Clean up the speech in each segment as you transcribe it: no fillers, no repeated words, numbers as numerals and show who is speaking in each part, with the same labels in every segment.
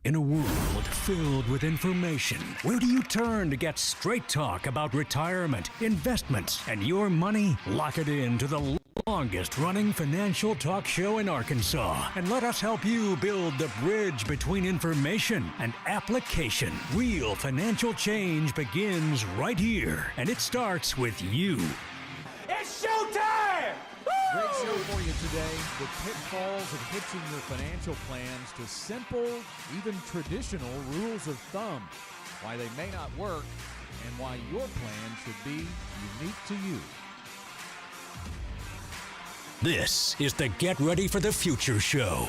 Speaker 1: In a world filled with information, where do you turn to get straight talk about retirement, investments, and your money? Lock it in to the longest running financial talk show in Arkansas, and let us help you build the bridge between information and application. Real financial change begins right here, and it starts with you.
Speaker 2: It's showtime!
Speaker 3: Great show for you today. The pitfalls of hitching your financial plans to simple, even traditional rules of thumb. Why they may not work, and why your plan should be unique to you.
Speaker 1: This is the Get Ready for the Future show.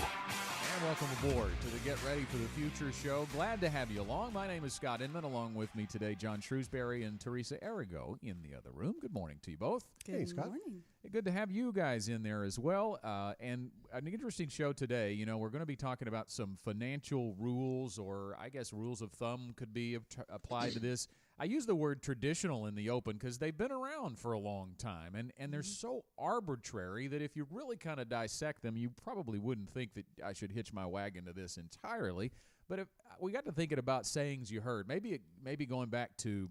Speaker 3: And welcome aboard to the Get Ready for the Future show. Glad to have you along. My name is Scott Inman. Along with me today, John Shrewsbury and Teresa Arrigo in the other room. Good morning to you both.
Speaker 4: Good morning.
Speaker 3: Good to have you guys in there as well. And an interesting show today. You know, we're going to be talking about some financial rules, or I guess rules of thumb could be applied to this. I use the word traditional in the open because they've been around for a long time, and they're so arbitrary that if you really kind of dissect them, you probably wouldn't think that I should hitch my wagon to this entirely. But if we got to thinking about sayings you heard, maybe going back to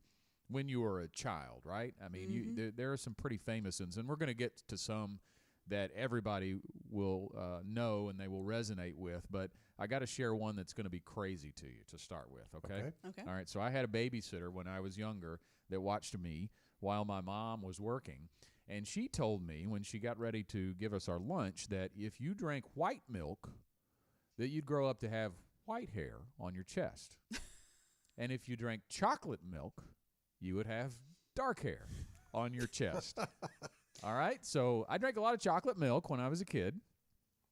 Speaker 3: when you were a child, right? I mean, there are some pretty famous ones, and we're going to get to some that everybody will know and they will resonate with. But I got to share one that's going to be crazy to you to start with, okay?
Speaker 4: Okay.
Speaker 3: All right, so I had a babysitter when I was younger that watched me while my mom was working. And she told me when she got ready to give us our lunch that if you drank white milk, that you'd grow up to have white hair on your chest. And if you drank chocolate milk, you would have dark hair on your chest. All right, so I drank a lot of chocolate milk when I was a kid.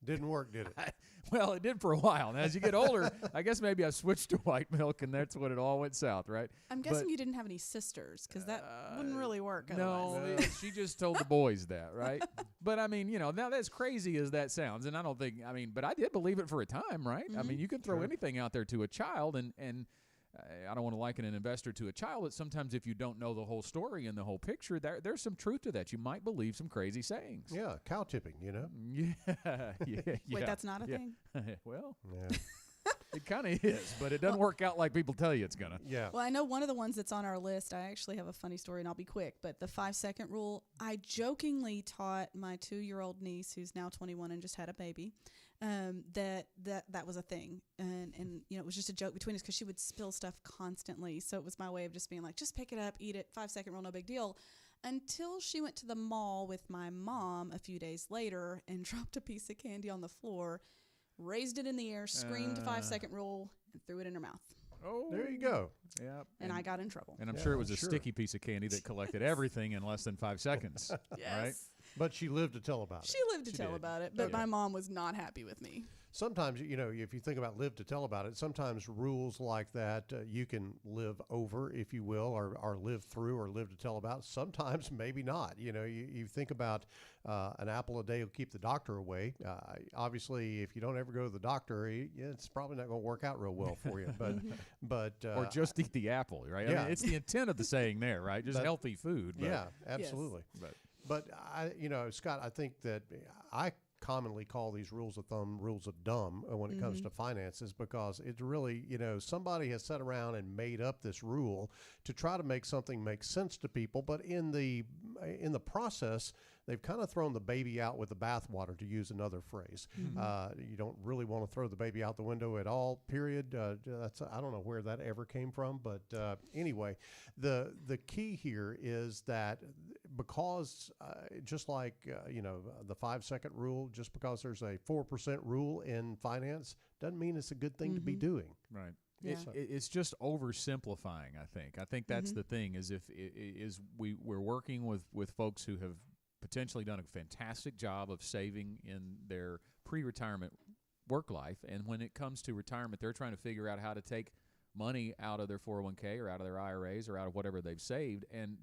Speaker 5: Didn't work, did it?
Speaker 3: Well, it did for a while. And as you get older, I guess maybe I switched to white milk, and that's when it all went south, right?
Speaker 4: I'm guessing you didn't have any sisters, because that wouldn't really work otherwise.
Speaker 3: No, she just told the boys that, right? But, I mean, you know, now that's crazy as that sounds, and I don't think, I mean, but I did believe it for a time, right? I mean, you can throw anything out there to a child, and I don't want to liken an investor to a child, but sometimes if you don't know the whole story and the whole picture, there's some truth to that. You might believe some crazy sayings.
Speaker 5: Yeah, cow tipping, you know?
Speaker 3: Yeah.
Speaker 4: Wait, that's not a thing?
Speaker 3: Well,
Speaker 5: Yeah.
Speaker 3: it kind of is, but it doesn't work out like people tell you it's going to.
Speaker 5: Yeah.
Speaker 4: Well, I know one of the ones that's on our list, I actually have a funny story, and I'll be quick, but the 5-second rule, I jokingly taught my 2-year-old niece, who's now 21 and just had a baby, that was a thing. And you know, it was just a joke between us because she would spill stuff constantly. So it was my way of just being like, just pick it up, eat it, 5-second rule, no big deal. Until she went to the mall with my mom a few days later and dropped a piece of candy on the floor, raised it in the air, screamed 5-second rule, and threw it in her mouth.
Speaker 3: Oh,
Speaker 5: There you go.
Speaker 3: Yeah.
Speaker 4: And I got in trouble.
Speaker 3: And I'm
Speaker 5: Yeah,
Speaker 3: sure it was a
Speaker 5: sure.
Speaker 3: sticky piece of candy that collected everything in less than 5 seconds. Right?
Speaker 5: But she lived to tell about it.
Speaker 4: She lived to
Speaker 3: She
Speaker 4: tell
Speaker 3: did.
Speaker 4: about it, but my mom was not happy with me.
Speaker 5: Sometimes, you know, if you think about live to tell about it, sometimes rules like that you can live over, if you will, or live through or live to tell about. Sometimes maybe not. You know, you think about an apple a day will keep the doctor away. Obviously, if you don't ever go to the doctor, it's probably not going to work out real well for you. But
Speaker 3: Or just eat the apple, right?
Speaker 5: yeah.
Speaker 3: I mean, it's the intent of the saying there, right? Just healthy food. But,
Speaker 5: yeah, absolutely. But you know, Scott, I think that I commonly call these rules of thumb rules of dumb when it comes to finances, because it's really, you know, somebody has sat around and made up this rule to try to make something make sense to people, but in the process, they've kind of thrown the baby out with the bathwater, to use another phrase. You don't really want to throw the baby out the window at all, period. I don't know where that ever came from, but anyway, the key here is that because just like, you know, the 5-second rule, just because there's a 4% rule in finance doesn't mean it's a good thing to be doing.
Speaker 3: Right.
Speaker 4: Yeah.
Speaker 3: It's just oversimplifying, I think. I think that's the thing, is we're working with folks who have potentially done a fantastic job of saving in their pre-retirement work life, and when it comes to retirement, they're trying to figure out how to take money out of their 401k or out of their IRAs or out of whatever they've saved, and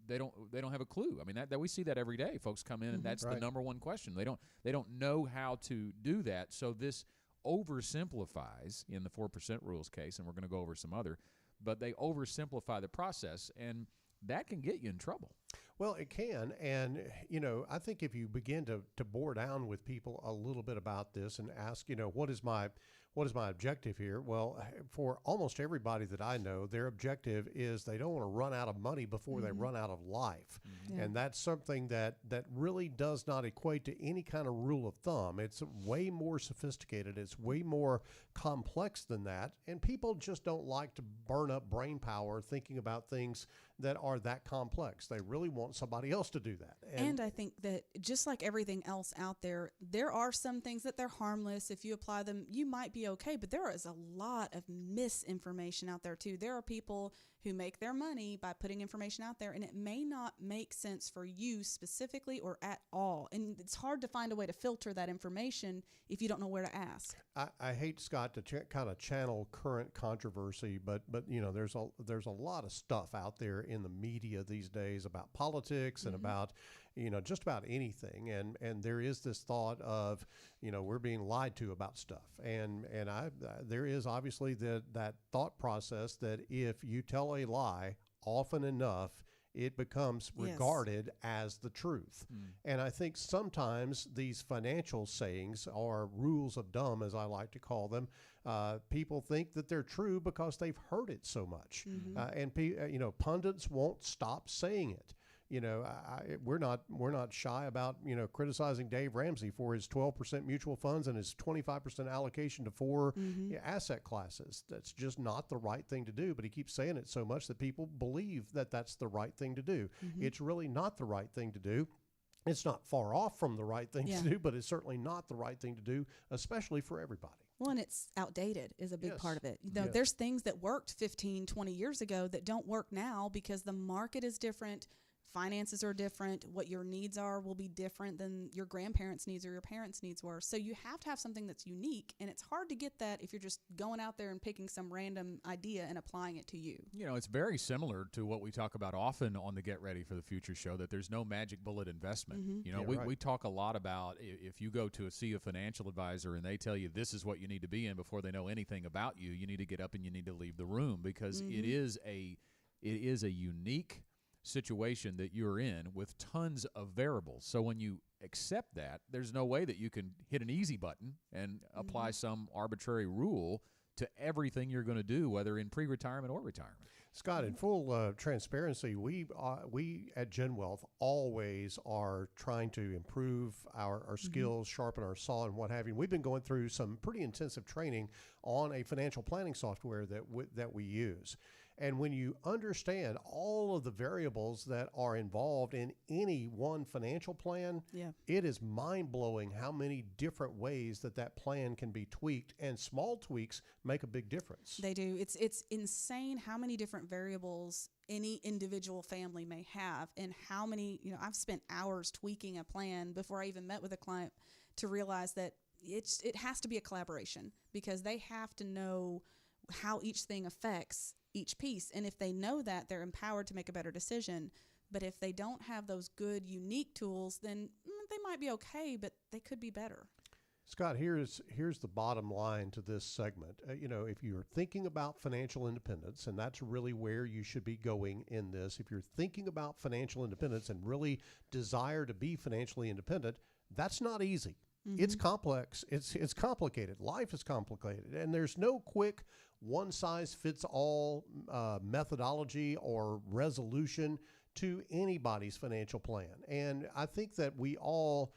Speaker 3: they don't have a clue. I mean, that we see that every day. Folks come in, and that's the number one question. They don't know how to do that. So this oversimplifies in the 4% rules case, and we're going to go over some other, but they oversimplify the process, and that can get you in trouble.
Speaker 5: Well, it can. And, you know, I think if you begin to bore down with people a little bit about this and ask, you know, what is my What is my objective here? Well, for almost everybody that I know, their objective is they don't want to run out of money before they run out of life. And that's something that really does not equate to any kind of rule of thumb. It's way more sophisticated. It's way more complex than that. And people just don't like to burn up brain power thinking about things that are that complex. They really want somebody else to do that.
Speaker 4: And I think that just like everything else out there, there are some things that they're harmless. If you apply them, you might be okay. But there is a lot of misinformation out there too. There are people who make their money by putting information out there, and it may not make sense for you specifically or at all. And it's hard to find a way to filter that information if you don't know where to ask.
Speaker 5: I hate, Scott, to kind of channel current controversy, but you know, there's a lot of stuff out there in the media these days about politics and about, you know, just about anything. And there is this thought of, you know, we're being lied to about stuff. And there is obviously that thought process that if you tell a lie often enough, it becomes regarded as the truth. And I think sometimes these financial sayings or rules of dumb, as I like to call them, people think that they're true because they've heard it so much. And you know, pundits won't stop saying it. You know, we're not shy about, you know, criticizing Dave Ramsey for his 12% mutual funds and his 25% allocation to 4 asset classes. That's just not the right thing to do. But he keeps saying it so much that people believe that that's the right thing to do. It's really not the right thing to do. It's not far off from the right thing to do, but it's certainly not the right thing to do, especially for everybody.
Speaker 4: Well, and it's outdated is a big part of it. You know, there's things that worked 15, 20 years ago that don't work now because the market is different. Finances are different. What your needs are will be different than your grandparents' needs or your parents' needs were. So you have to have something that's unique, and it's hard to get that if you're just going out there and picking some random idea and applying it to you.
Speaker 3: You know, it's very similar to what we talk about often on the Get Ready for the Future show, that there's no magic bullet investment. You know, we talk a lot about if you go to see a financial advisor and they tell you this is what you need to be in before they know anything about you, you need to get up and you need to leave the room because it is a unique situation that you're in with tons of variables. So when you accept that, there's no way that you can hit an easy button and apply some arbitrary rule to everything you're going to do, whether in pre-retirement or retirement.
Speaker 5: Scott, in full transparency, we at Gen Wealth always are trying to improve our skills, sharpen our saw, and what have you. We've been going through some pretty intensive training on a financial planning software that we use. And when you understand all of the variables that are involved in any one financial plan, it is mind-blowing how many different ways that plan can be tweaked, and small tweaks make a big difference.
Speaker 4: They do. It's insane how many different variables any individual family may have, and how many, you know, I've spent hours tweaking a plan before I even met with a client to realize that it has to be a collaboration because they have to know how each thing affects each piece. And if they know that, they're empowered to make a better decision. But if they don't have those good, unique tools, then they might be okay, but they could be better.
Speaker 5: Scott, here's the bottom line to this segment. You know, if you're thinking about financial independence, and that's really where you should be going in this, if you're thinking about financial independence and really desire to be financially independent, that's not easy. It's complex. It's complicated. Life is complicated. And there's no quick one-size-fits-all methodology or resolution to anybody's financial plan. And I think that we all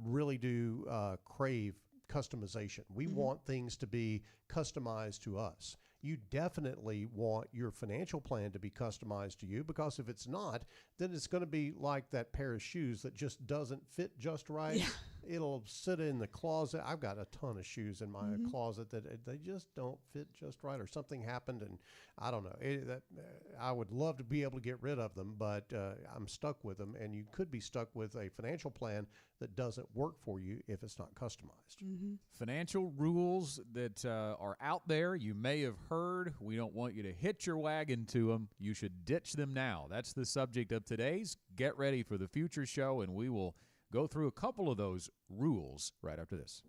Speaker 5: really do crave customization. We want things to be customized to us. You definitely want your financial plan to be customized to you, because if it's not, then it's going to be like that pair of shoes that just doesn't fit just right. It'll sit in the closet. I've got a ton of shoes in my closet that they just don't fit just right, or something happened, and I don't know. I would love to be able to get rid of them, but I'm stuck with them, and you could be stuck with a financial plan that doesn't work for you if it's not customized.
Speaker 3: Financial rules that are out there, you may have heard. We don't want you to hitch your wagon to them. You should ditch them now. That's the subject of today's Get Ready for the Future show, and we will go through a couple of those rules right after this.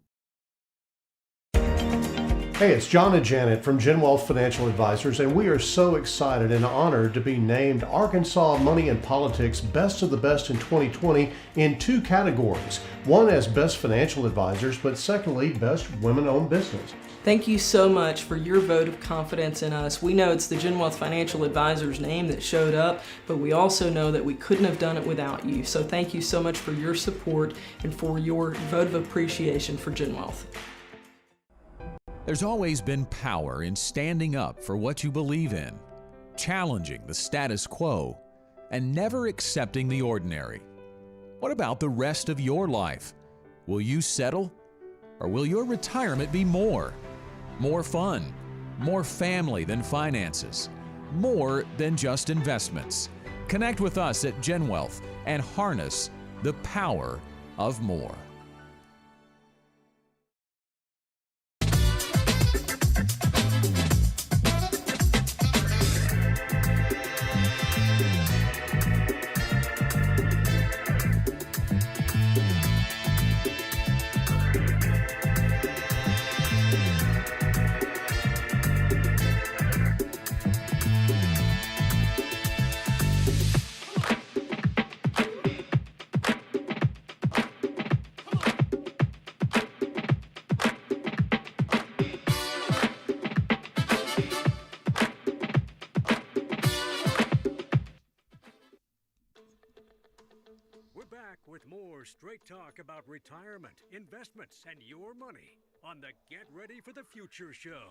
Speaker 5: Hey, it's John and Janet from Gen Wealth Financial Advisors, and we are so excited and honored to be named Arkansas Money and Politics Best of the Best in 2020 in 2 categories. One as Best Financial Advisors, but secondly, Best Women-Owned Business.
Speaker 6: Thank you so much for your vote of confidence in us. We know it's the Gen Wealth Financial Advisors name that showed up, but we also know that we couldn't have done it without you. So thank you so much for your support and for your vote of appreciation for Gen Wealth.
Speaker 3: There's always been power in standing up for what you believe in, challenging the status quo, and never accepting the ordinary. What about the rest of your life? Will you settle? Or will your retirement be more? More fun, more family than finances, more than just investments. Connect with us at Gen Wealth and harness the power of more.
Speaker 7: With more straight talk about retirement, investments, and your money on the Get Ready for the Future show.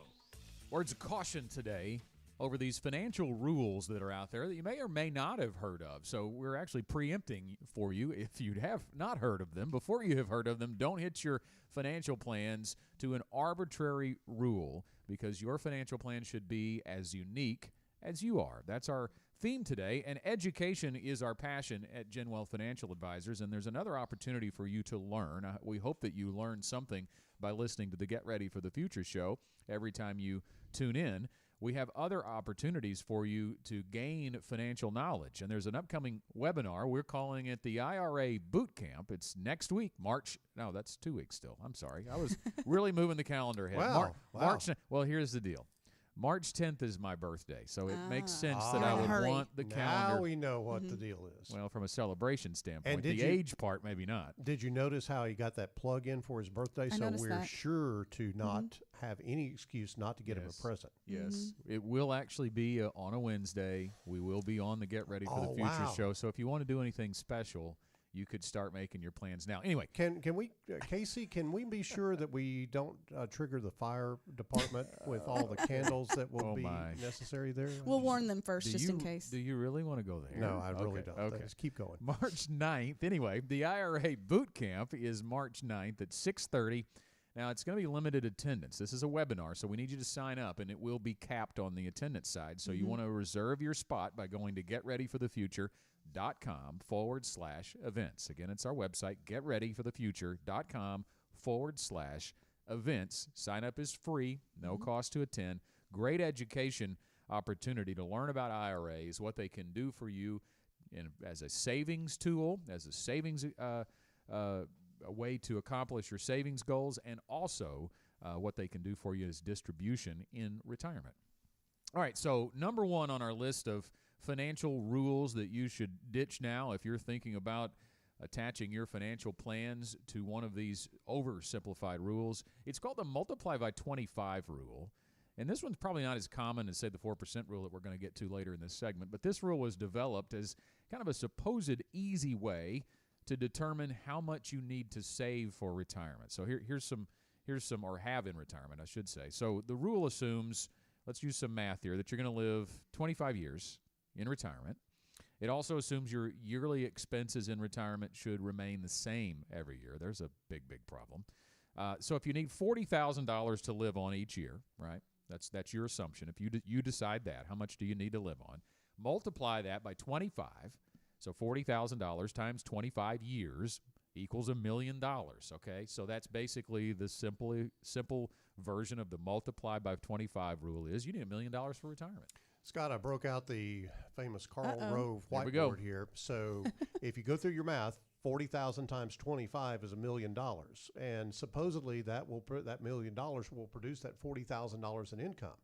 Speaker 3: Words of caution today over these financial rules that are out there that you may or may not have heard of. So we're actually preempting for you if you have not heard of them. Before you have heard of them, don't hitch your financial plans to an arbitrary rule, because your financial plan should be as unique as you are. That's our theme today, and education is our passion at Gen Wealth Financial Advisors, and there's another opportunity for you to learn. We hope that you learn something by listening to the Get Ready for the Future show every time you tune in. We have other opportunities for you to gain financial knowledge, and there's an upcoming webinar. We're calling it the IRA Boot Camp. It's next week, that's 2 weeks still. I'm sorry. I was really moving the calendar ahead.
Speaker 5: Wow.
Speaker 3: Well, here's the deal. March 10th is my birthday, so it makes sense that I would want the calendar.
Speaker 5: Now we know what the deal is.
Speaker 3: Well, from a celebration standpoint.
Speaker 5: And
Speaker 3: the age part, maybe not.
Speaker 5: Did you notice how he got that plug in for his birthday?
Speaker 4: I
Speaker 5: So
Speaker 4: noticed
Speaker 5: we're
Speaker 4: that.
Speaker 5: sure to not have any excuse not to get him a present.
Speaker 3: Yes. It will actually be on a Wednesday. We will be on the Get Ready for the Future show. So if you want to do anything special, you could start making your plans now. Anyway,
Speaker 5: can we, Casey? Can we be sure that we don't trigger the fire department with all the candles that will be necessary there?
Speaker 4: We'll warn them first, just in case.
Speaker 3: Do you really want to go there?
Speaker 5: No, I really don't.
Speaker 3: Okay,
Speaker 5: Let's keep going.
Speaker 3: March 9th. Anyway, the IRA Boot Camp is March 9th at 6:30. Now, it's going to be limited attendance. This is a webinar, so we need you to sign up, and it will be capped on the attendance side. So you want to reserve your spot by going to getreadyforthefuture.com/events. Again, it's our website, getreadyforthefuture.com/events. Sign up is free, no cost to attend. Great education opportunity to learn about IRAs, what they can do for you as a savings tool, as a savings a way to accomplish your savings goals, and also what they can do for you as distribution in retirement. All right, so number one on our list of financial rules that you should ditch now if you're thinking about attaching your financial plans to one of these oversimplified rules. It's called the multiply by 25 rule. And this one's probably not as common as, say, the 4% rule that we're going to get to later in this segment. But this rule was developed as kind of a supposed easy way to determine how much you need to save for retirement. So here's some, or have in retirement, I should say. So the rule assumes, let's use some math here, that you're going to live 25 years in retirement. It also assumes your yearly expenses in retirement should remain the same every year. There's a big, big problem. So if you need $40,000 to live on each year, right? That's your assumption. If you decide that, how much do you need to live on? Multiply that by 25. So $40,000 times 25 years equals $1 million, okay? So that's basically the simple version of the multiply by 25 rule is you need $1 million for retirement.
Speaker 5: Scott, I broke out the famous Karl Rove
Speaker 3: There we go.
Speaker 5: whiteboard here. So if you go through your math, 40,000 times 25 is $1 million. And supposedly that $1 million will produce that $40,000 in income.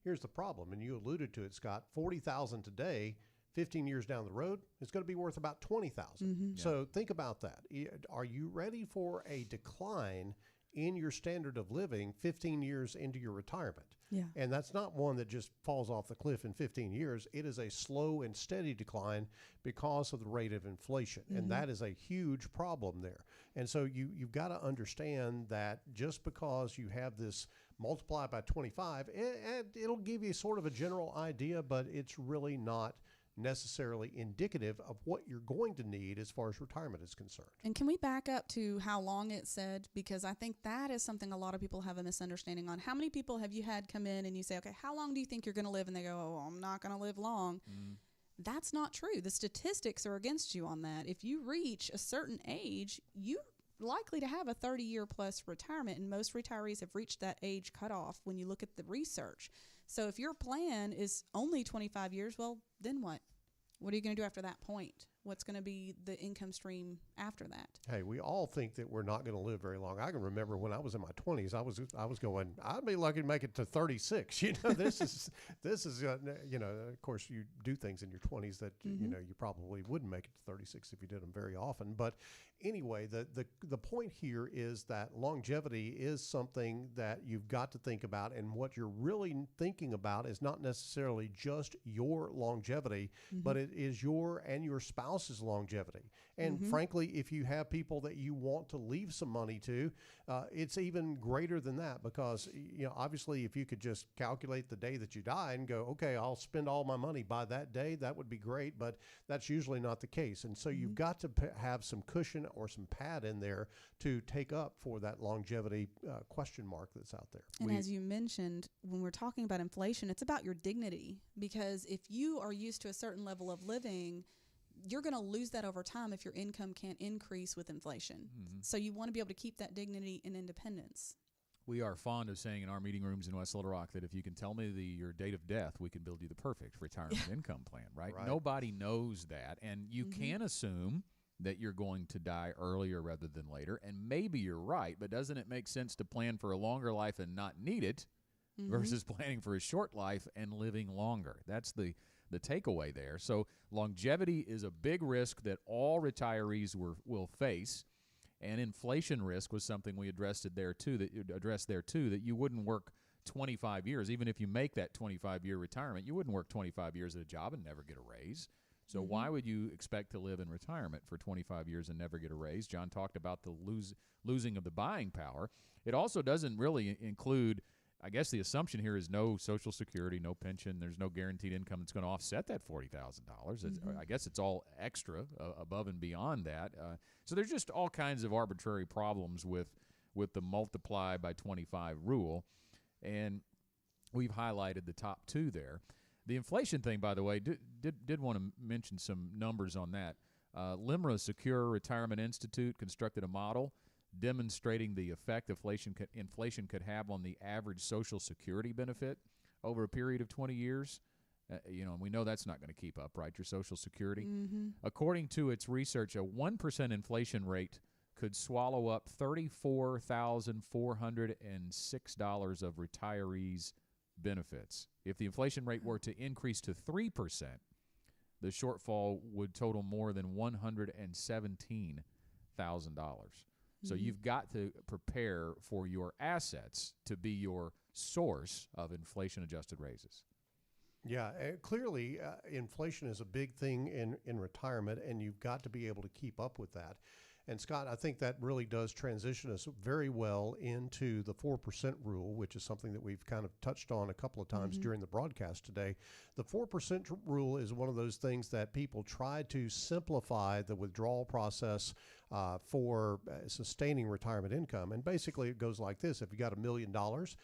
Speaker 5: Here's the problem, and you alluded to it, Scott. 40,000 today, 15 years down the road, it's going to be worth about 20,000. So think about that. Are you ready for a decline in your standard of living 15 years into your retirement.
Speaker 4: Yeah.
Speaker 5: And that's not one that just falls off the cliff in 15 years. It is a slow and steady decline because of the rate of inflation. And that is a huge problem there. And so you've got to understand that just because you have this multiply by 25, it'll give you sort of a general idea, but it's really not necessarily indicative of what you're going to need as far as retirement is concerned.
Speaker 4: And can we back up to how long it said? Because I think that is something a lot of people have a misunderstanding on. How many people have you had come in and you say, okay, how long do you think you're going to live? And they go, oh, I'm not going to live long. That's not true. The statistics are against you on that. If you reach a certain age, you're likely to have a 30-year plus retirement, and most retirees have reached that age cutoff when you look at the research. So if your plan is only 25 years, well, then what? What are you going to do after that point? What's going to be the income stream after that?
Speaker 5: Hey, we all think that we're not going to live very long. I can remember when I was in my 20s, I was going, I'd be lucky to make it to 36. You know, this is you know, of course you do things in your 20s that you know you probably wouldn't make it to 36 if you did them very often. But anyway, the point here is that longevity is something that you've got to think about, and what you're really thinking about is not necessarily just your longevity, but it is your and your spouse's longevity. And frankly, if you have people that you want to leave some money to, it's even greater than that, because, you know, obviously if you could just calculate the day that you die and go, okay, I'll spend all my money by that day, that would be great, but that's usually not the case. And so you've got to have some cushion or some pad in there to take up for that longevity question mark that's out there.
Speaker 4: And as you mentioned, when we're talking about inflation, it's about your dignity, because if you are used to a certain level of living, you're going to lose that over time if your income can't increase with inflation. So you want to be able to keep that dignity and independence.
Speaker 3: We are fond of saying in our meeting rooms in West Little Rock that if you can tell me your date of death, we can build you the perfect retirement income plan, right? Nobody knows that. And you can assume that you're going to die earlier rather than later. And maybe you're right, but doesn't it make sense to plan for a longer life and not need it versus planning for a short life and living longer? That's the takeaway there. So longevity is a big risk that all retirees will face, and inflation risk was something we addressed there too, that you wouldn't work 25 years. Even if you make that 25-year retirement, you wouldn't work 25 years at a job and never get a raise. So why would you expect to live in retirement for 25 years and never get a raise? John talked about the losing of the buying power. It also doesn't really include, I guess the assumption here is no Social Security, no pension. There's no guaranteed income that's going to offset that $40,000. I guess it's all extra above and beyond that. So there's just all kinds of arbitrary problems with the multiply by 25 rule. And we've highlighted the top two there. The inflation thing, by the way, did want to mention some numbers on that. LIMRA Secure Retirement Institute constructed a model demonstrating the effect inflation could have on the average Social Security benefit over a period of 20 years. You know, and we know that's not going to keep up, right, your Social Security. According to its research, a 1% inflation rate could swallow up $34,406 of retirees' benefits. If the inflation rate were to increase to 3%, the shortfall would total more than $117,000. So you've got to prepare for your assets to be your source of inflation-adjusted raises.
Speaker 5: Yeah, clearly inflation is a big thing in retirement, and you've got to be able to keep up with that. And Scott, I think that really does transition us very well into the 4% rule, which is something that we've kind of touched on a couple of times during the broadcast today. The 4% rule is one of those things that people try to simplify the withdrawal process for sustaining retirement income. And basically it goes like this. If you got $1 million, 4%,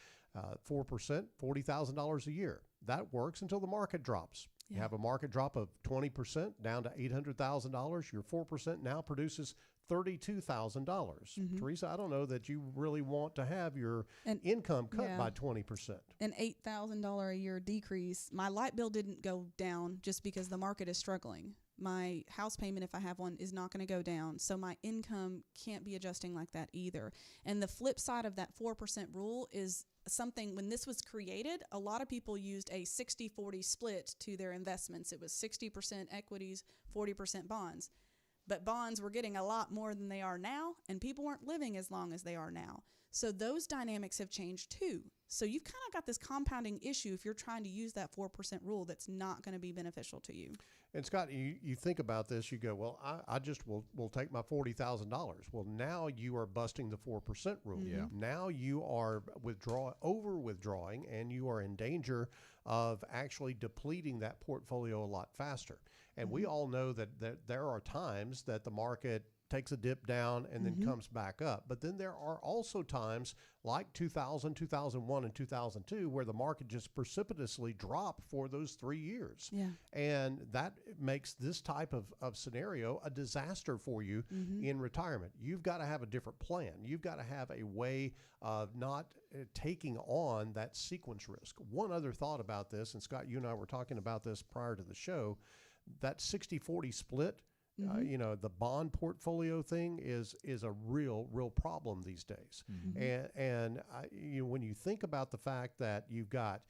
Speaker 5: $40,000 a year. That works until the market drops. You have a market drop of 20% down to $800,000. Your 4% now produces $32,000. Teresa, I don't know that you really want to have your income cut by 20%.
Speaker 4: An $8,000 a year decrease. My light bill didn't go down just because the market is struggling. My house payment, if I have one, is not going to go down. So my income can't be adjusting like that either. And the flip side of that 4% rule is something, when this was created, a lot of people used a 60-40 split to their investments. It was 60% equities, 40% bonds. But bonds were getting a lot more than they are now, and people weren't living as long as they are now. So those dynamics have changed too. So you've kind of got this compounding issue if you're trying to use that 4% rule that's not going to be beneficial to you.
Speaker 5: And Scott, you think about this, you go, well, I just will take my $40,000. Well, now you are busting the 4% rule.
Speaker 3: Yeah.
Speaker 5: Now you are withdrawing, and you are in danger of actually depleting that portfolio a lot faster. And we all know that there are times that the market takes a dip down and then comes back up. But then there are also times like 2000, 2001, and 2002 where the market just precipitously dropped for those 3 years.
Speaker 4: Yeah.
Speaker 5: And that makes this type of scenario a disaster for you in retirement. You've got to have a different plan. You've got to have a way of not taking on that sequence risk. One other thought about this, and Scott, you and I were talking about this prior to the show, that 60-40 split, the bond portfolio thing is a real problem these days. And when you think about the fact that you've got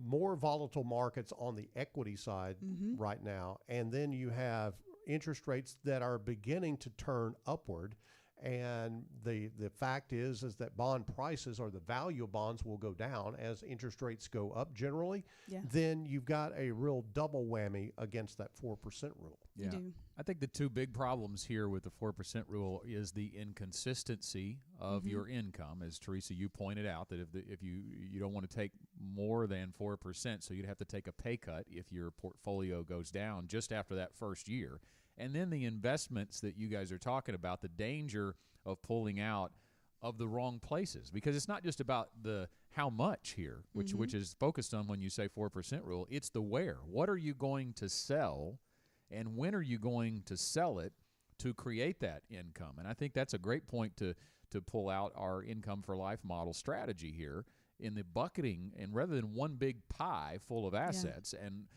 Speaker 5: more volatile markets on the equity side right now, and then you have interest rates that are beginning to turn upward, and the fact is that bond prices, or the value of bonds, will go down as interest rates go up generally, then you've got a real double whammy against that 4% rule.
Speaker 3: Yeah. I think the two big problems here with the 4% rule is the inconsistency of your income. As Teresa, you pointed out, that if you don't want to take more than 4%, so you'd have to take a pay cut if your portfolio goes down just after that first year. And then the investments that you guys are talking about, the danger of pulling out of the wrong places, because it's not just about the how much here, which is focused on when you say 4% rule. It's the where. What are you going to sell, and when are you going to sell it to create that income? And I think that's a great point to pull out our income for life model strategy here in the bucketing, and rather than one big pie full of assets and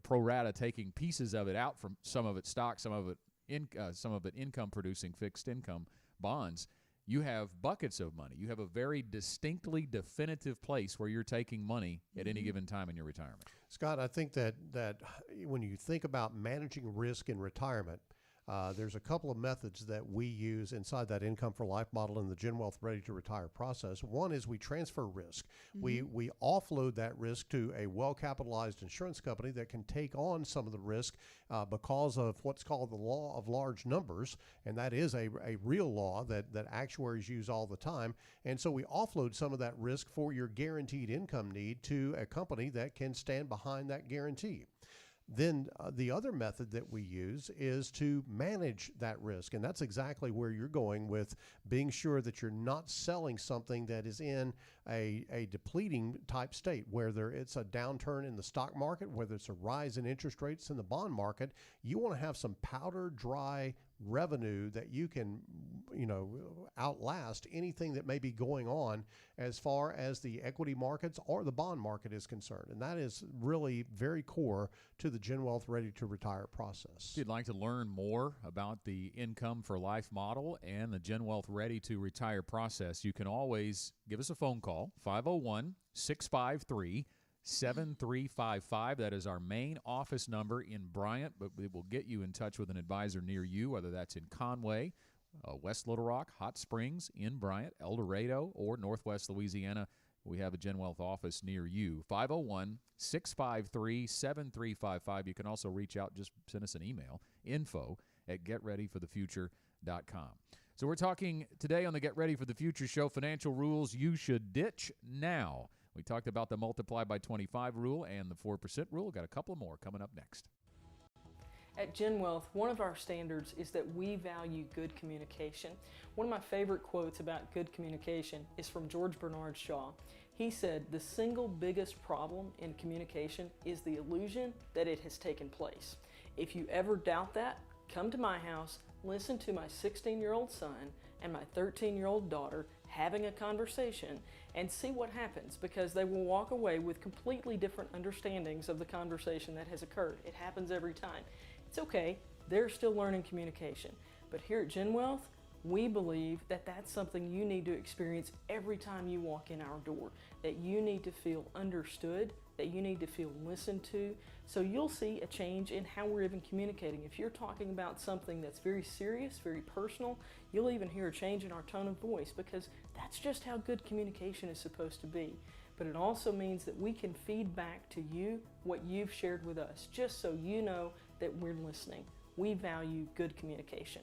Speaker 3: pro rata taking pieces of it out, from some of it stock, some of it income producing fixed income bonds, you have buckets of money. You have a very distinctly definitive place where you're taking money at any given time in your retirement.
Speaker 5: Scott, I think that when you think about managing risk in retirement, there's a couple of methods that we use inside that income for life model in the Gen Wealth Ready to Retire process. One is we transfer risk. We offload that risk to a well-capitalized insurance company that can take on some of the risk because of what's called the law of large numbers, and that is a real law that actuaries use all the time. And so we offload some of that risk for your guaranteed income need to a company that can stand behind that guarantee. Then the other method that we use is to manage that risk. And that's exactly where you're going, with being sure that you're not selling something that is in a depleting type state, whether it's a downturn in the stock market, whether it's a rise in interest rates in the bond market. You want to have some powder dry revenue that you can, outlast anything that may be going on as far as the equity markets or the bond market is concerned. And that is really very core to the Gen Wealth Ready to Retire process.
Speaker 3: If you'd like to learn more about the Income for Life model and the Gen Wealth Ready to Retire process, you can always give us a phone call, 501-653-7355. That is our main office number in Bryant, but it will get you in touch with an advisor near you, whether that's in Conway, West Little Rock, Hot Springs, in Bryant, El Dorado, or Northwest Louisiana. We have a Gen Wealth office near you. 501-653-7355. You can also reach out, just send us an email, info@getreadyforthefuture.com. So we're talking today on the Get Ready for the Future show, financial rules you should ditch now. We talked about the multiply by 25 rule and the 4% rule. Got a couple more coming up next.
Speaker 6: At Gen Wealth, one of our standards is that we value good communication. One of my favorite quotes about good communication is from George Bernard Shaw. He said, "The single biggest problem in communication is the illusion that it has taken place. If you ever doubt that, come to my house, listen to my 16-year-old son and my 13-year-old daughter having a conversation, and see what happens, because they will walk away with completely different understandings of the conversation that has occurred." It happens every time. It's okay, they're still learning communication. But here at Gen Wealth, We believe that that's something you need to experience every time you walk in our door, that you need to feel understood, that you need to feel listened to. So you'll see a change in how we're even communicating. If you're talking about something that's very serious, very personal, you'll even hear a change in our tone of voice, because that's just how good communication is supposed to be. But it also means that we can feed back to you what you've shared with us, just so you know that we're listening. We value good communication.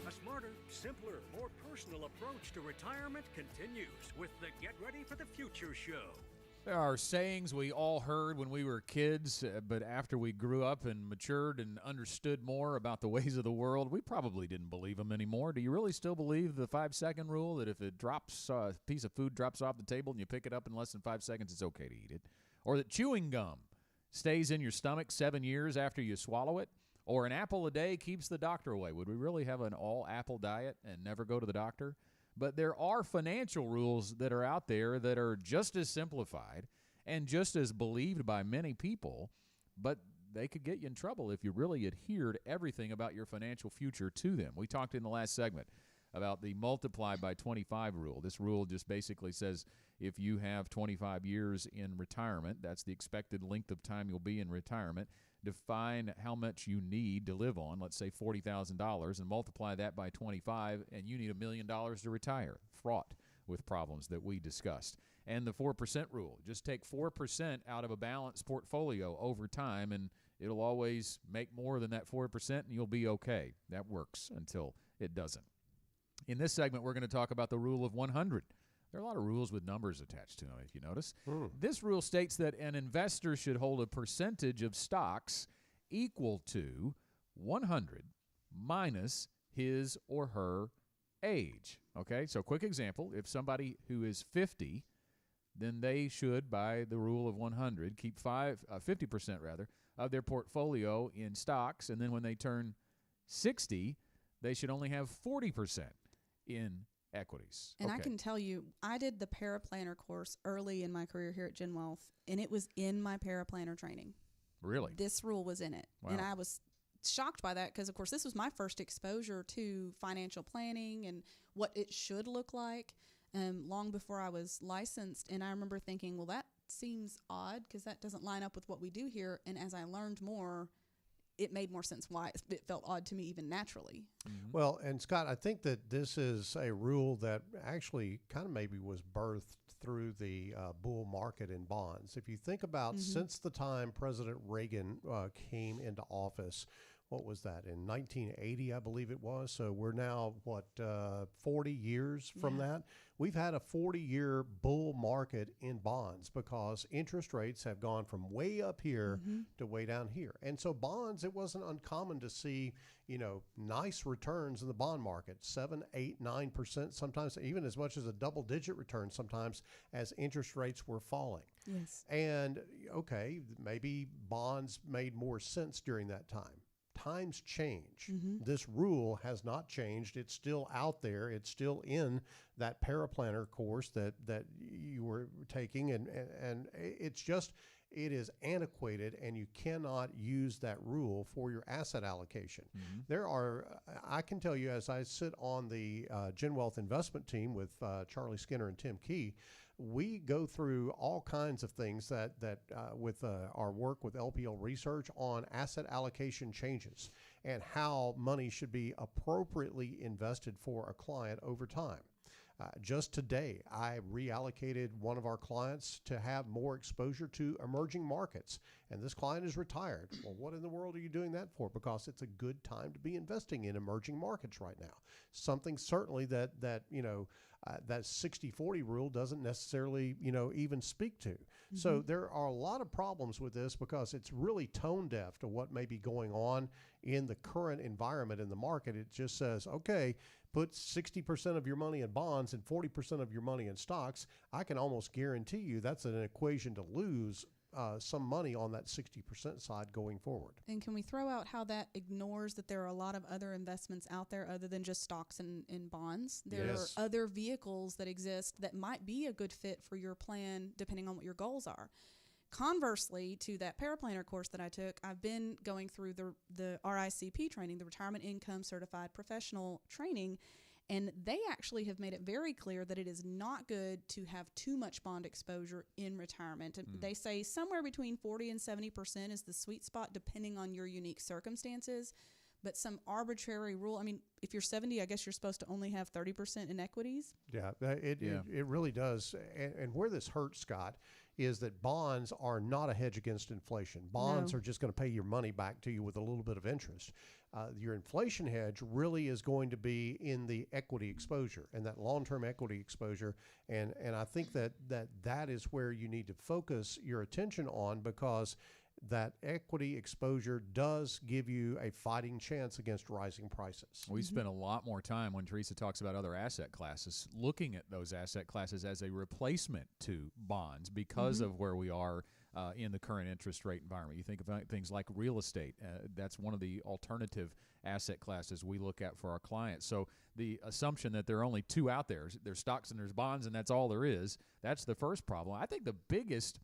Speaker 7: A smarter, simpler, more personal approach to retirement continues with the Get Ready for the Future show.
Speaker 3: There are sayings we all heard when we were kids, but after we grew up and matured and understood more about the ways of the world, we probably didn't believe them anymore. Do you really still believe the 5-second rule, that if it drops, a piece of food drops off the table and you pick it up in less than 5 seconds, it's okay to eat it? Or that chewing gum stays in your stomach 7 years after you swallow it? Or an apple a day keeps the doctor away? Would we really have an all-apple diet and never go to the doctor? But there are financial rules that are out there that are just as simplified and just as believed by many people, but they could get you in trouble if you really adhered everything about your financial future to them. We talked in the last segment about the multiply by 25 rule. This rule just basically says if you have 25 years in retirement, that's the expected length of time you'll be in retirement, define how much you need to live on, let's say $40,000, and multiply that by 25, and you need $1 million to retire, fraught with problems that we discussed. And the 4% rule, just take 4% out of a balanced portfolio over time, and it'll always make more than that 4%, and you'll be okay. That works until it doesn't. In this segment, we're going to talk about the rule of 100. There are a lot of rules with numbers attached to them, if you notice. This rule states that an investor should hold a percentage of stocks equal to 100 minus his or her age. Okay, so quick example. If somebody who is 50, then they should, by the rule of 100, keep 50% rather, of their portfolio in stocks, and then when they turn 60, they should only have 40% in equities.
Speaker 4: And I can tell you, I did the paraplanner course early in my career here at Gen Wealth, and it was in my paraplanner training.
Speaker 3: Really?
Speaker 4: This rule was in it.
Speaker 3: Wow.
Speaker 4: And I was shocked by that because, of course, this was my first exposure to financial planning and what it should look like long before I was licensed. And I remember thinking, well, that seems odd because that doesn't line up with what we do here. And as I learned more, it made more sense why it felt odd to me even naturally.
Speaker 3: Mm-hmm.
Speaker 5: Well, and Scott, I think that this is a rule that actually kind of maybe was birthed through the bull market in bonds. If you think about since the time President Reagan came into office, what was that, in 1980, I believe it was. So we're now, 40 years from that. We've had a 40-year bull market in bonds because interest rates have gone from way up here to way down here. And so bonds, it wasn't uncommon to see, nice returns in the bond market, 7, 8, 9%, sometimes even as much as a double-digit return sometimes as interest rates were falling.
Speaker 4: Yes.
Speaker 5: And, okay, maybe bonds made more sense during that time. Times change. This rule has not changed. It's still out there. It's still in that paraplanner course that you were taking, and it's just, it is antiquated, and you cannot use that rule for your asset allocation. There are, I can tell you, as I sit on the Gen Wealth investment team with Charlie Skinner and Tim Key, we go through all kinds of things that with our work with LPL Research on asset allocation changes and how money should be appropriately invested for a client over time. Just today, I reallocated one of our clients to have more exposure to emerging markets, and this client is retired. Well, what in the world are you doing that for? Because it's a good time to be investing in emerging markets right now. Something certainly that that 60-40 rule doesn't necessarily, even speak to. So there are a lot of problems with this because it's really tone deaf to what may be going on in the current environment in the market. It just says, okay, put 60% of your money in bonds and 40% of your money in stocks. I can almost guarantee you that's an equation to lose some money on that 60% side going forward.
Speaker 4: And can we throw out how that ignores that there are a lot of other investments out there other than just stocks and bonds? There
Speaker 5: Yes.
Speaker 4: are other vehicles that exist that might be a good fit for your plan depending on what your goals are. Conversely to that paraplanner course that I took, I've been going through the RICP training, the Retirement Income Certified Professional Training, and they actually have made it very clear that it is not good to have too much bond exposure in retirement. And they say somewhere between 40 and 70% is the sweet spot depending on your unique circumstances. But some arbitrary rule, I mean, if you're 70, I guess you're supposed to only have 30% in equities.
Speaker 5: Yeah, it really does. And where this hurts, Scott, is that bonds are not a hedge against inflation. Bonds
Speaker 4: No.
Speaker 5: are just going to pay your money back to you with a little bit of interest. Your inflation hedge really is going to be in the equity exposure and that long-term equity exposure. And I think that is where you need to focus your attention on, because that equity exposure does give you a fighting chance against rising prices.
Speaker 3: We spend a lot more time when Teresa talks about other asset classes looking at those asset classes as a replacement to bonds because of where we are in the current interest rate environment. You think about things like real estate. That's one of the alternative asset classes we look at for our clients. So the assumption that there are only two out there, there's stocks and there's bonds and that's all there is, that's the first problem. I think the biggest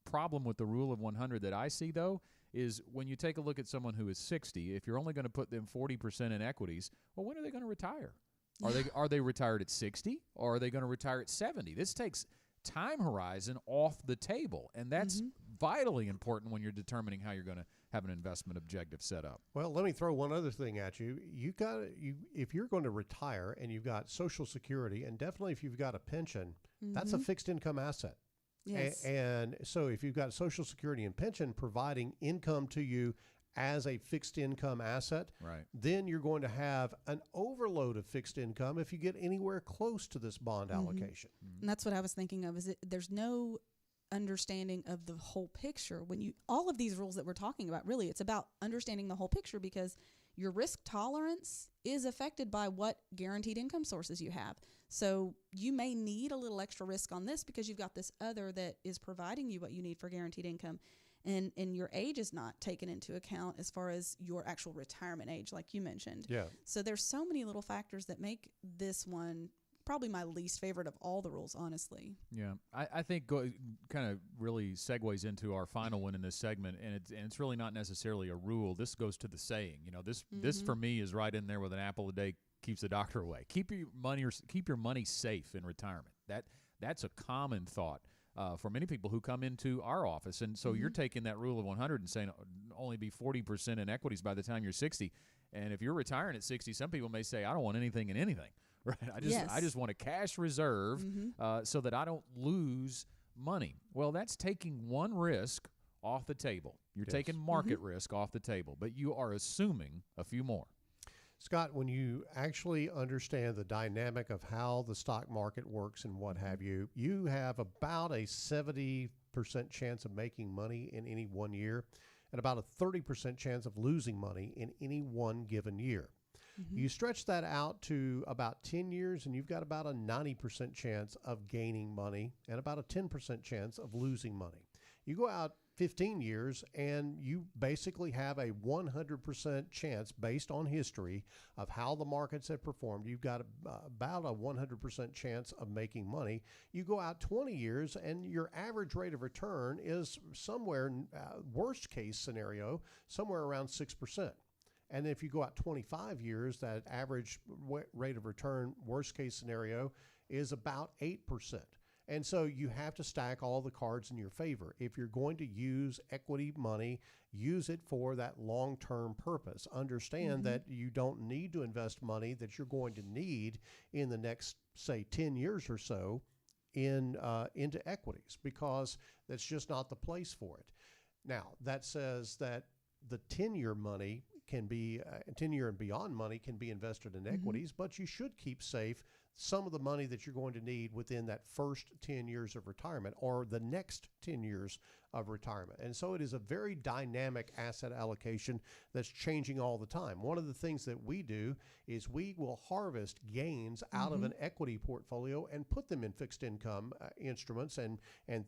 Speaker 3: problem with the rule of 100 that I see, though, is when you take a look at someone who is 60, if you're only going to put them 40% in equities, well, when are they going to retire? Are they retired at 60 or are they going to retire at 70? This takes time horizon off the table, and that's vitally important when you're determining how you're going to have an investment objective set up.
Speaker 5: Well, let me throw one other thing at you. If you're going to retire and you've got Social Security, and definitely if you've got a pension, that's a fixed income asset.
Speaker 4: Yes.
Speaker 5: And so if you've got Social Security and pension providing income to you as a fixed income asset,
Speaker 3: Right.
Speaker 5: then you're going to have an overload of fixed income if you get anywhere close to this bond allocation.
Speaker 4: And that's what I was thinking of, is there's no understanding of the whole picture. When all of these rules that we're talking about, really, it's about understanding the whole picture, because your risk tolerance is affected by what guaranteed income sources you have. So you may need a little extra risk on this because you've got this other that is providing you what you need for guaranteed income. And your age is not taken into account as far as your actual retirement age, like you mentioned.
Speaker 5: Yeah.
Speaker 4: So there's so many little factors that make this one probably my least favorite of all the rules, honestly.
Speaker 3: Yeah, I think kind of really segues into our final one in this segment, and it's really not necessarily a rule. This goes to the saying. This for me is right in there with an apple a day keeps the doctor away. Keep your money safe in retirement. That's a common thought for many people who come into our office, and so you're taking that rule of 100 and saying only be 40% in equities by the time you're 60. And if you're retiring at 60, some people may say, I don't want anything in anything. Right. I just want a cash reserve so that I don't lose money. Well, that's taking one risk off the table. You're taking market risk off the table, but you are assuming a few more.
Speaker 5: Scott, when you actually understand the dynamic of how the stock market works and what have you, you have about a 70% chance of making money in any 1 year and about a 30% chance of losing money in any one given year. You stretch that out to about 10 years, and you've got about a 90% chance of gaining money and about a 10% chance of losing money. You go out 15 years, and you basically have a 100% chance, based on history of how the markets have performed. You've got about a 100% chance of making money. You go out 20 years, and your average rate of return is somewhere, worst case scenario, somewhere around 6%. And if you go out 25 years, that average rate of return, worst case scenario, is about 8%. And so you have to stack all the cards in your favor. If you're going to use equity money, use it for that long-term purpose. Understand that you don't need to invest money that you're going to need in the next, say, 10 years or so into equities, because that's just not the place for it. Now, that says that the 10-year money can be 10-year and beyond money can be invested in equities, but you should keep safe some of the money that you're going to need within that first 10 years of retirement or the next 10 years of retirement. And so it is a very dynamic asset allocation that's changing all the time. One of the things that we do is we will harvest gains out of an equity portfolio and put them in fixed income instruments and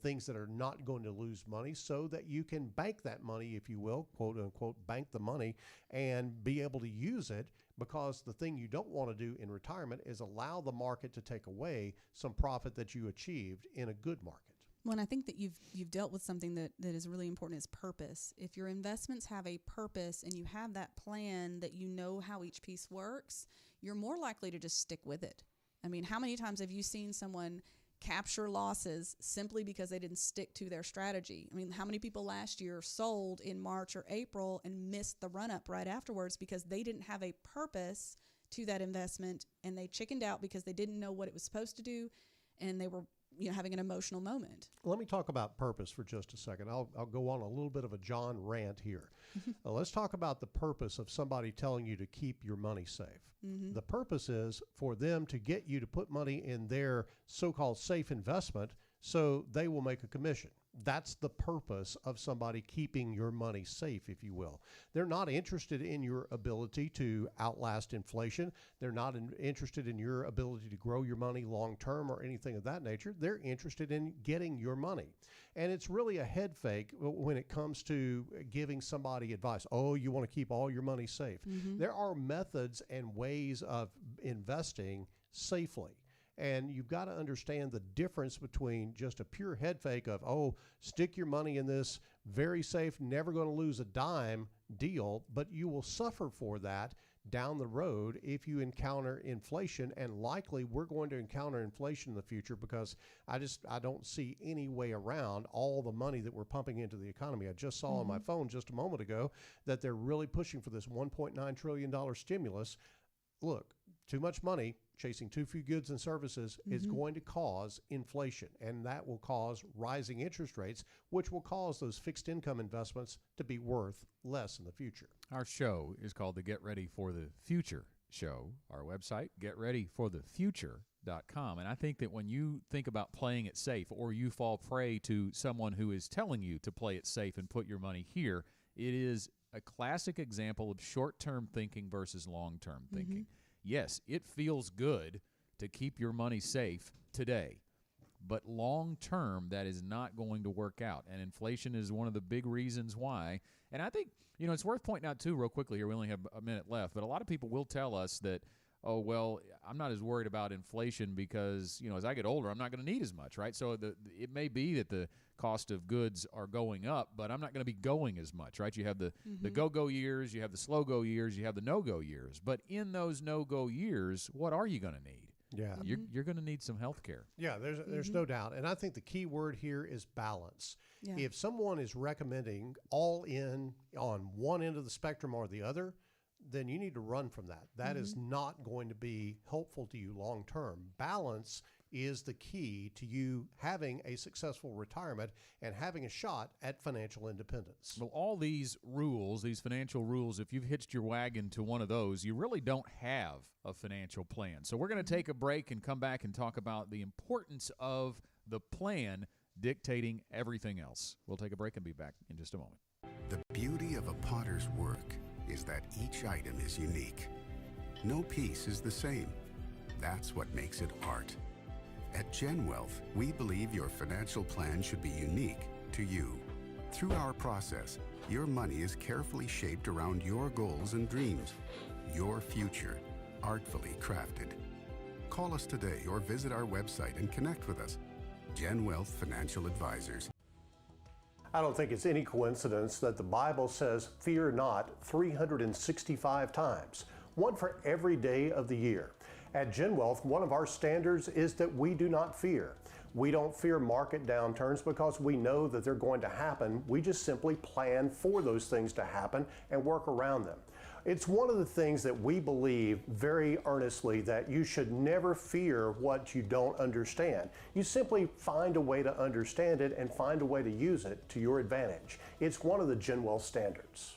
Speaker 5: things that are not going to lose money, so that you can bank that money, if you will, quote unquote, bank the money and be able to use it. Because the thing you don't want to do in retirement is allow the market to take away some profit that you achieved in a good market.
Speaker 4: Well, and I think that you've dealt with something that is really important, is purpose. If your investments have a purpose and you have that plan that you know how each piece works, you're more likely to just stick with it. I mean, how many times have you seen someone capture losses simply because they didn't stick to their strategy? I mean, how many people last year sold in March or April and missed the run-up right afterwards because they didn't have a purpose to that investment, and they chickened out because they didn't know what it was supposed to do, and they were having an emotional moment.
Speaker 5: Let me talk about purpose for just a second. I'll go on a little bit of a John rant here. Let's talk about the purpose of somebody telling you to keep your money safe. The purpose is for them to get you to put money in their so-called safe investment so they will make a commission. That's the purpose of somebody keeping your money safe, if you will. They're not interested in your ability to outlast inflation. They're not interested in your ability to grow your money long term or anything of that nature. They're interested in getting your money. And it's really a head fake when it comes to giving somebody advice. Oh, you want to keep all your money safe. There are methods and ways of investing safely. And you've got to understand the difference between just a pure head fake of, oh, stick your money in this very safe, never going to lose a dime deal, but you will suffer for that down the road if you encounter inflation. And likely we're going to encounter inflation in the future, because I don't see any way around all the money that we're pumping into the economy. I just saw on my phone just a moment ago that they're really pushing for this $1.9 trillion stimulus. Look, too much money chasing too few goods and services is going to cause inflation, and that will cause rising interest rates, which will cause those fixed income investments to be worth less in the future.
Speaker 3: Our show is called the Get Ready for the Future show. Our website, getreadyforthefuture.com. And I think that when you think about playing it safe, or you fall prey to someone who is telling you to play it safe and put your money here, it is a classic example of short-term thinking versus long-term thinking. Yes, it feels good to keep your money safe today, but long-term, that is not going to work out. And inflation is one of the big reasons why. And I think, it's worth pointing out, too, real quickly here, we only have a minute left, but a lot of people will tell us that, oh, well, I'm not as worried about inflation because, as I get older, I'm not going to need as much, right? So it may be that the cost of goods are going up, but I'm not going to be going as much, right? You have the go-go years, you have the slow-go years, you have the no-go years. But in those no-go years, what are you going to need?
Speaker 5: Yeah.
Speaker 3: You're going to need some health care.
Speaker 5: Yeah, there's no doubt. And I think the key word here is balance.
Speaker 4: Yeah.
Speaker 5: If someone is recommending all in on one end of the spectrum or the other, then you need to run from that. That is not going to be helpful to you long term. Balance is the key to you having a successful retirement and having a shot at financial independence.
Speaker 3: Well, all these rules, these financial rules, if you've hitched your wagon to one of those, you really don't have a financial plan. So we're going to take a break and come back and talk about the importance of the plan dictating everything else. We'll take a break and be back in just a moment.
Speaker 8: The beauty of a potter's work is that each item is unique. No piece is the same. That's what makes it art. At GenWealth, we believe your financial plan should be unique to you. Through our process, your money is carefully shaped around your goals and dreams. Your future, artfully crafted. Call us today or visit our website and connect with us. GenWealth Financial Advisors.
Speaker 5: I don't think it's any coincidence that the Bible says, fear not, 365 times, one for every day of the year. At GenWealth, one of our standards is that we do not fear. We don't fear market downturns because we know that they're going to happen. We just simply plan for those things to happen and work around them. It's one of the things that we believe very earnestly, that you should never fear what you don't understand. You simply find a way to understand it and find a way to use it to your advantage. It's one of the GenWealth standards.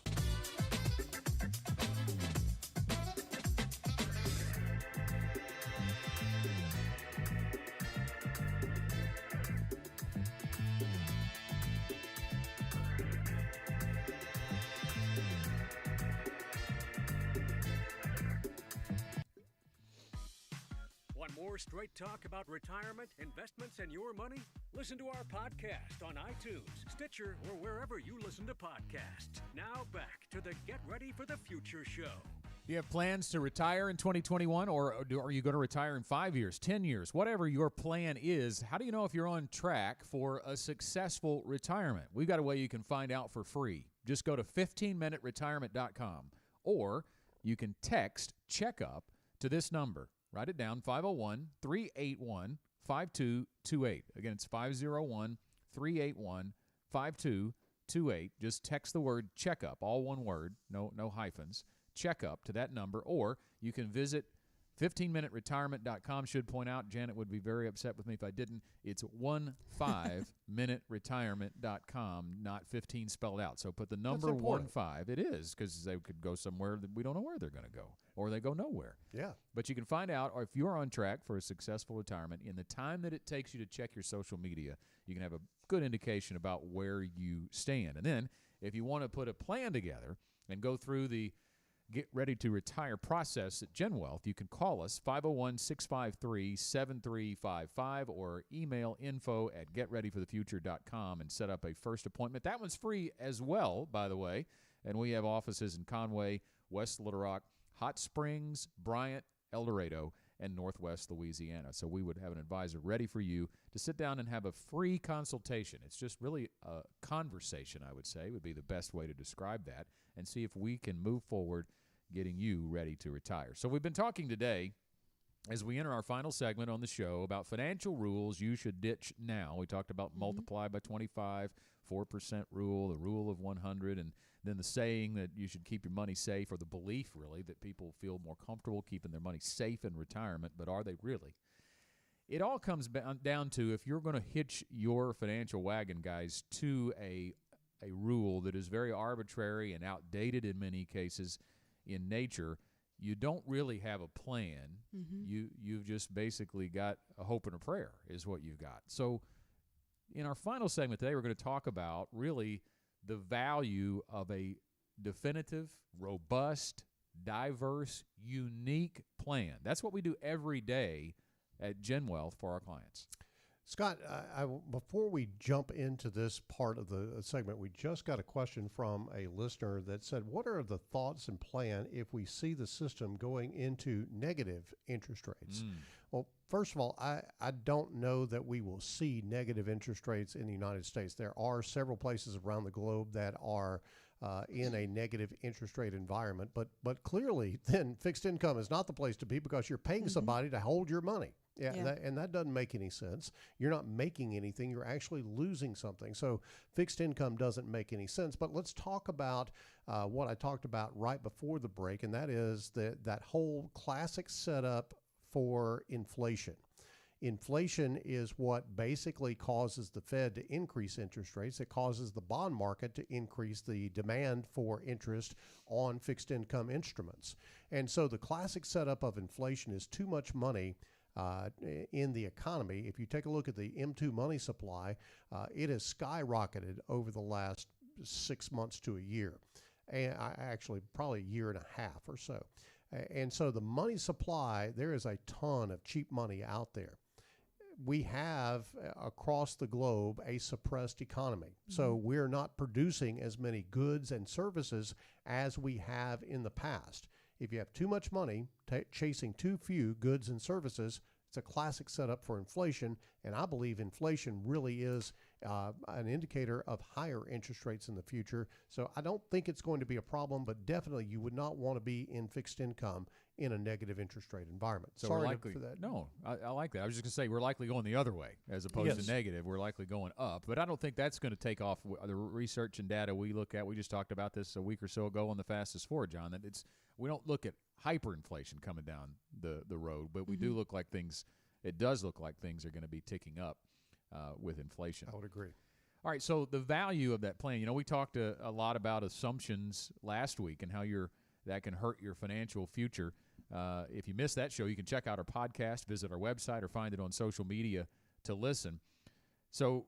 Speaker 7: Want more straight talk about retirement, investments, and your money? Listen to our podcast on iTunes, Stitcher, or wherever you listen to podcasts. Now back to the Get Ready for the Future show.
Speaker 3: Do you have plans to retire in 2021, or are you going to retire in 5 years, 10 years? Whatever your plan is, how do you know if you're on track for a successful retirement? We've got a way you can find out for free. Just go to 15minuteretirement.com, or you can text CHECKUP to this number. Write it down, 501-381-5228. Again, it's 501-381-5228. Just text the word CHECKUP, all one word, no hyphens. Checkup to that number, or you can visit 15minuteretirement.com. Should point out, Janet would be very upset with me if I didn't. It's 15minuteretirement.com, not 15 spelled out. So put the number 15. It is, because they could go somewhere that we don't know where they're going to go, or they go nowhere.
Speaker 5: Yeah.
Speaker 3: But you can find out, or if you're on track for a successful retirement, in the time that it takes you to check your social media, you can have a good indication about where you stand. And then, if you want to put a plan together and go through the Get Ready to Retire process at GenWealth, you can call us 501-653-7355 or email info@getreadyforthefuture.com and set up a first appointment. That one's free as well, by the way, and we have offices in Conway, West Little Rock, Hot Springs, Bryant, El Dorado, and Northwest Louisiana. So we would have an advisor ready for you to sit down and have a free consultation. It's just really a conversation, I would say, would be the best way to describe that, and see if we can move forward getting you ready to retire. So we've been talking today, as we enter our final segment on the show, about financial rules you should ditch now. We talked about multiply by 25, 4% rule, the rule of 100, and then the saying that you should keep your money safe, or the belief, really, that people feel more comfortable keeping their money safe in retirement, but are they really? It all comes down to, if you're going to hitch your financial wagon, guys, to a rule that is very arbitrary and outdated in many cases in nature, you don't really have a plan. You've just basically got a hope and a prayer is what you've got. So in our final segment today, we're going to talk about really the value of a definitive, robust, diverse, unique plan. That's what we do every day at GenWealth for our clients.
Speaker 5: Scott, before we jump into this part of the segment, we just got a question from a listener that said, what are the thoughts and plan if we see the system going into negative interest rates? Well, first of all, I don't know that we will see negative interest rates in the United States. There are several places around the globe that are in a negative interest rate environment, but clearly then fixed income is not the place to be, because you're paying somebody to hold your money. And that doesn't make any sense. You're not making anything. You're actually losing something. So fixed income doesn't make any sense. But let's talk about what I talked about right before the break, and that is that whole classic setup for inflation. Inflation is what basically causes the Fed to increase interest rates. It causes the bond market to increase the demand for interest on fixed income instruments. And so the classic setup of inflation is too much money in the economy. If you take a look at the M2 money supply, it has skyrocketed over the last 6 months to a year, and actually probably a year and a half or so. And so the money supply, there is a ton of cheap money out there. We have across the globe a suppressed economy. So we're not producing as many goods and services as we have in the past. If you have too much money chasing too few goods and services, it's a classic setup for inflation. And I believe inflation really is an indicator of higher interest rates in the future. So I don't think it's going to be a problem, but definitely you would not want to be in fixed income in a negative interest rate environment.
Speaker 3: So
Speaker 5: Sorry
Speaker 3: we're likely,
Speaker 5: for that.
Speaker 3: No, I like that. I was just going to say we're likely going the other way as opposed to negative. We're likely going up, but I don't think that's going to take off. The research and data we look at, we just talked about this a week or so ago on the Fastest Forward, John, that we don't look at hyperinflation coming down the road, but we do look like things, it does look like things are going to be ticking up with inflation.
Speaker 5: I would agree.
Speaker 3: All right, so the value of that plan, we talked a lot about assumptions last week and how that can hurt your financial future. If you missed that show, you can check out our podcast, visit our website, or find it on social media to listen. So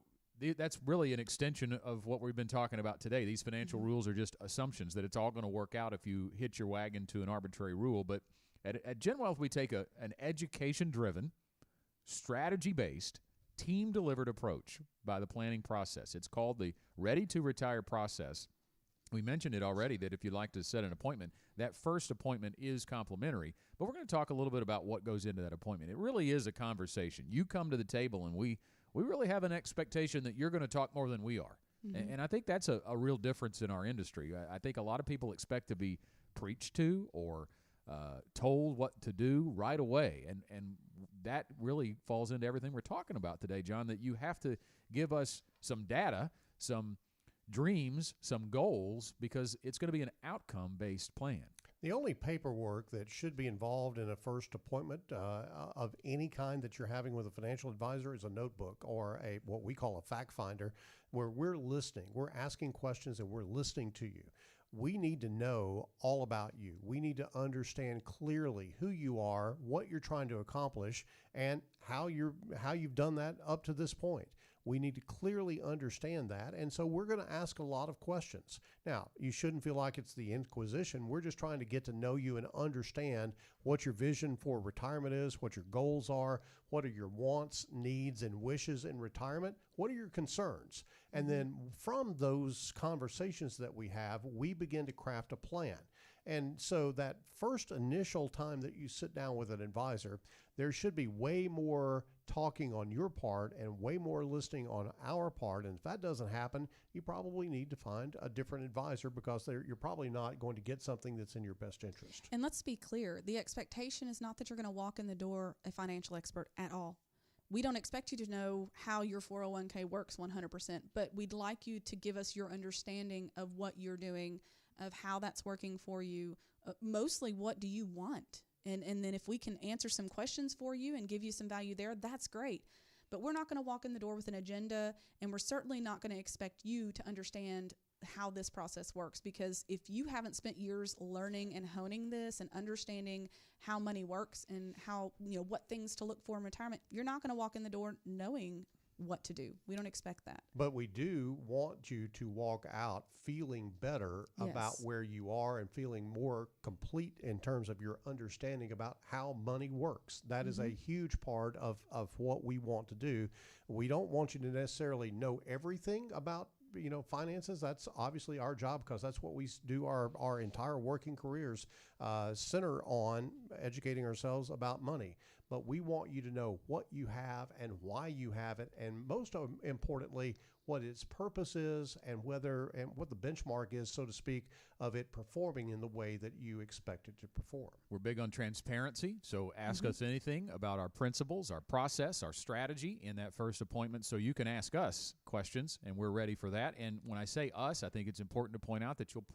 Speaker 3: that's really an extension of what we've been talking about today. These financial rules are just assumptions that it's all going to work out if you hit your wagon to an arbitrary rule. But At Gen Wealth, we take an education-driven, strategy-based, team-delivered approach by the planning process. It's called the Ready to Retire process. We mentioned it already that if you'd like to set an appointment, that first appointment is complimentary. But we're going to talk a little bit about what goes into that appointment. It really is a conversation. You come to the table, and we really have an expectation that you're going to talk more than we are. Mm-hmm. And I think that's a real difference in our industry. I think a lot of people expect to be preached to or told what to do right away. And that really falls into everything we're talking about today, John, that you have to give us some data, some dreams, some goals, because it's going to be an outcome-based plan.
Speaker 5: The only paperwork that should be involved in a first appointment of any kind that you're having with a financial advisor is a notebook or what we call a fact finder, where we're listening, we're asking questions, and we're listening to you. We need to know all about you. We need to understand clearly who you are, what you're trying to accomplish, and how you've done that up to this point. We need to clearly understand that, and so we're going to ask a lot of questions. Now, you shouldn't feel like it's the Inquisition. We're just trying to get to know you and understand what your vision for retirement is, what your goals are, what are your wants, needs, and wishes in retirement, what are your concerns. And then from those conversations that we have, we begin to craft a plan. And so that first initial time that you sit down with an advisor, there should be way more talking on your part and way more listening on our part. And if that doesn't happen, you probably need to find a different advisor, because you're probably not going to get something that's in your best interest.
Speaker 4: And let's be clear, the expectation is not that you're going to walk in the door a financial expert at all. We don't expect you to know how your 401k works 100%, but we'd like you to give us your understanding of what you're doing, of how that's working for you. Mostly, what do you want? And then if we can answer some questions for you and give you some value there, that's great. But we're not going to walk in the door with an agenda, and we're certainly not going to expect you to understand how this process works, because if you haven't spent years learning and honing this and understanding how money works and how, what things to look for in retirement, you're not going to walk in the door knowing what to do. We don't expect that.
Speaker 5: But we do want you to walk out feeling better about where you are and feeling more complete in terms of your understanding about how money works. That is a huge part of what we want to do. We don't want you to necessarily know everything about finances. That's obviously our job, because that's what we do our entire working careers center on, educating ourselves about money. But we want you to know what you have and why you have it, and most importantly, what its purpose is and what the benchmark is, so to speak, of it performing in the way that you expect it to perform.
Speaker 3: We're big on transparency, so ask us anything about our principles, our process, our strategy in that first appointment, so you can ask us questions, and we're ready for that. And when I say us, I think it's important to point out that you'll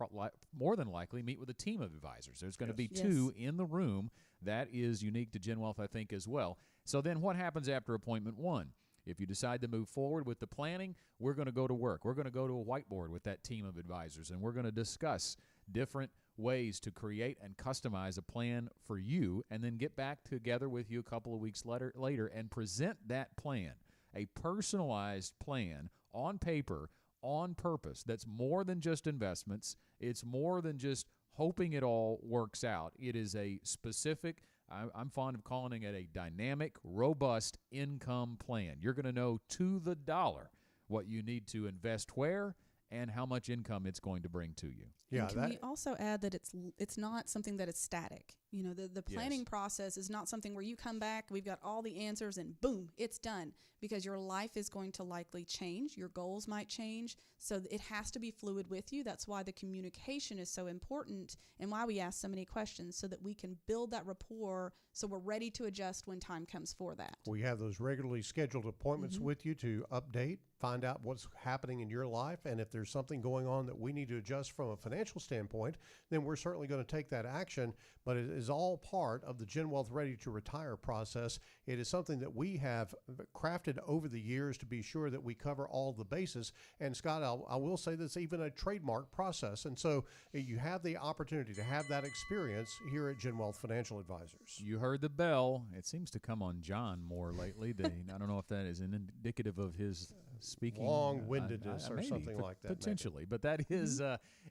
Speaker 3: more than likely meet with a team of advisors. There's going to be two in the room. That is unique to Gen Wealth, I think, as well. So then what happens after appointment one? If you decide to move forward with the planning, we're going to go to work. We're going to go to a whiteboard with that team of advisors, and we're going to discuss different ways to create and customize a plan for you, and then get back together with you a couple of weeks later and present that plan, a personalized plan on paper, on purpose, that's more than just investments. It's more than just hoping it all works out. It is a specific, I'm fond of calling it a dynamic, robust income plan. You're going to know to the dollar what you need to invest where and how much income it's going to bring to you.
Speaker 4: Yeah, and can we also add that it's not something that is static. The planning process is not something where you come back, we've got all the answers, and boom, it's done. Because your life is going to likely change. Your goals might change. So it has to be fluid with you. That's why the communication is so important, and why we ask so many questions, so that we can build that rapport so we're ready to adjust when time comes for that.
Speaker 5: We have those regularly scheduled appointments with you to update, find out what's happening in your life, and if there's something going on that we need to adjust from a financial standpoint, then we're certainly going to take that action. But it is all part of the Gen Wealth Ready to Retire process. It is something that we have crafted over the years to be sure that we cover all the bases. And Scott, I will say that's even a trademark process. And so you have the opportunity to have that experience here at Gen Wealth Financial Advisors.
Speaker 3: You heard the bell. It seems to come on John more lately. I don't know if that is indicative of his speaking
Speaker 5: long-windedness or something like that.
Speaker 3: Potentially.
Speaker 5: Maybe.
Speaker 3: But that is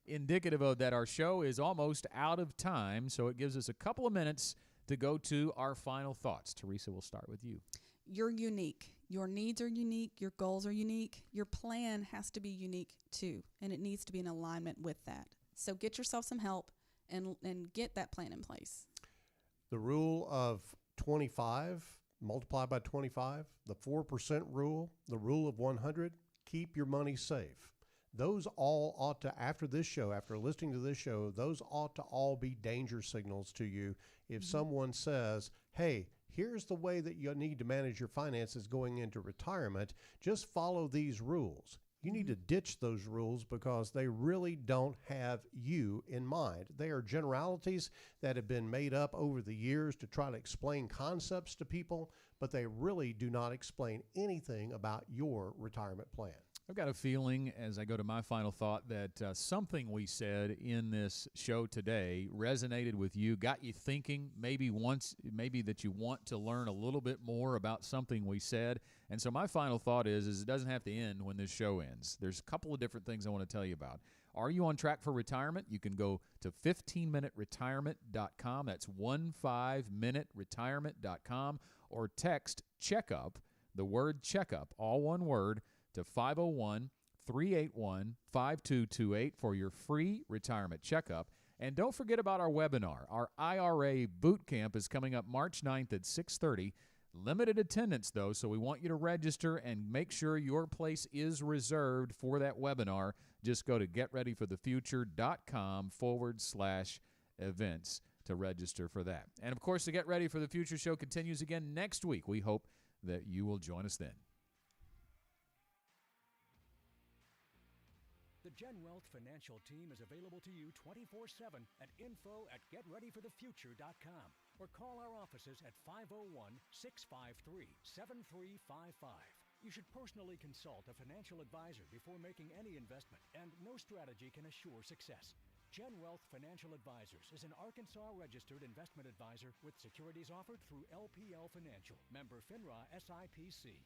Speaker 3: indicative of that our show is almost out of time. So it gives us a couple of minutes to go to our final thoughts. Teresa, we'll start with you.
Speaker 4: You're unique. Your needs are unique. Your goals are unique. Your plan has to be unique too, and it needs to be in alignment with that. So get yourself some help and get that plan in place.
Speaker 5: The rule of 25, multiply by 25, the 4% rule, the rule of 100, keep your money safe. Those all ought to, after this show, after listening to this show, those ought to all be danger signals to you. If someone says, hey, here's the way that you need to manage your finances going into retirement, just follow these rules. You need to ditch those rules because they really don't have you in mind. They are generalities that have been made up over the years to try to explain concepts to people, but they really do not explain anything about your retirement plan.
Speaker 3: I've got a feeling, as I go to my final thought, that something we said in this show today resonated with you, got you thinking, maybe that you want to learn a little bit more about something we said. And so my final thought is it doesn't have to end when this show ends. There's a couple of different things I want to tell you about. Are you on track for retirement? You can go to 15minuteretirement.com. That's 15minuteretirement.com, or text checkup, the word checkup, all one word, to 501-381-5228 for your free retirement checkup. And don't forget about our webinar. Our IRA boot camp is coming up March 9th at 6:30. Limited attendance, though, so we want you to register and make sure your place is reserved for that webinar. Just go to getreadyforthefuture.com/events to register for that. And, of course, the Get Ready for the Future show continues again next week. We hope that you will join us then.
Speaker 7: The Gen Wealth Financial Team is available to you 24/7 at info@getreadyforthefuture.com, or call our offices at 501-653-7355. You should personally consult a financial advisor before making any investment, and no strategy can assure success. Gen Wealth Financial Advisors is an Arkansas-registered investment advisor with securities offered through LPL Financial, member FINRA SIPC.